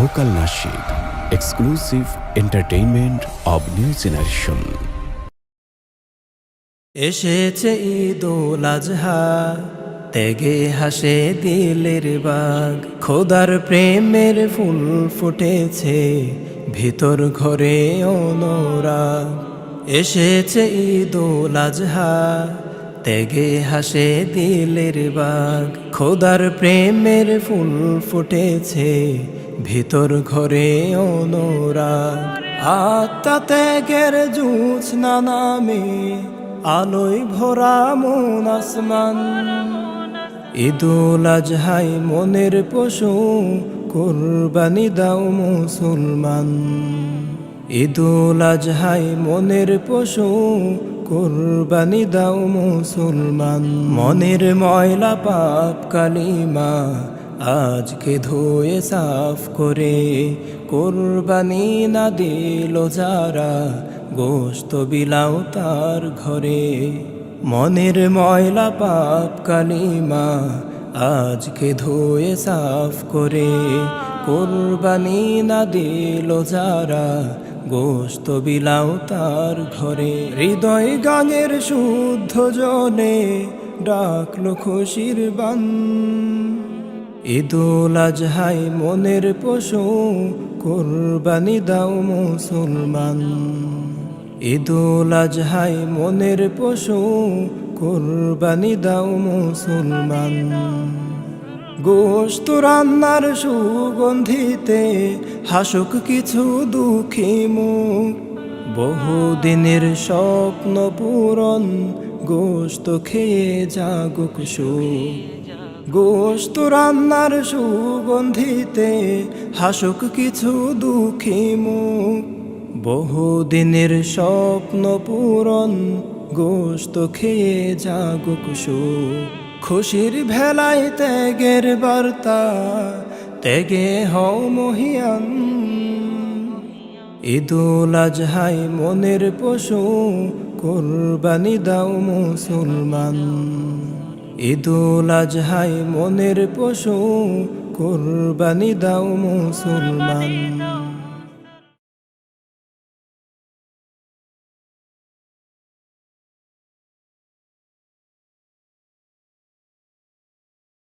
Local Nasheed, exclusive entertainment of new generation. এসেছে ঈদুল আজহা, তেগে হাসে দিলের বাগ, খোদার প্রেমের ফুল ফুটেছে ভিতর ঘরে অনুরাগ। এসেছে ঈদুল আজহা, তেগে হাসে দিলের বাগ, খোদার প্রেমের ফুল ফুটেছে ভিতর ঘরে অনুরাগ। আত্মা ত্যাগের জোছনা নামে আলোয় ভরা মন আসমান, ঈদুল আজহায় মনের পশু কুরবানি দাও মুসলমান। ঈদুল আজহায় মনের পশু কুরবানি দাও মুসলমান। মনের ময়লা পাপ কালিমা আজকে ধুয়ে সাফ করে, কুরবানি না দিল যারা গোশত বিলাও তার ঘরে। মনের ময়লা পাপ কালিমা আজকে ধুয়ে সাফ করে, কুরবানি না দিল যারা গোশত বিলাও তার ঘরে। হৃদয় গানের শুদ্ধ জনে ডাকলো খুশির বান, ঈদুল আজহায় মনের পশু কুরবানি দাও মুসলমান। ঈদুল আজহায় মনের পশু কুরবানি দাও মুসলমান। গোশত রান্নার সুগন্ধিতে হাসুক কিছু দুঃখী মুখ, বহুদিনের স্বপ্ন পূরণ গোশত খেয়ে জাগুক সুখ। গোশত রান্নার সুগন্ধিতে হাসুক কিছু দুঃখী মুখ, বহুদিনের স্বপ্ন পূরণ গোশত খেয়ে জাগুক সুখ। খুশির ভেলায় ত্যাগের বার্তা, ত্যাগে হও মহিয়ান। ঈদুল আজহায় মনের পশু কুরবানি দাও মুসলমান। ঈদুল আজহায় মনের পশু কুরবানি দাও মুসলমান।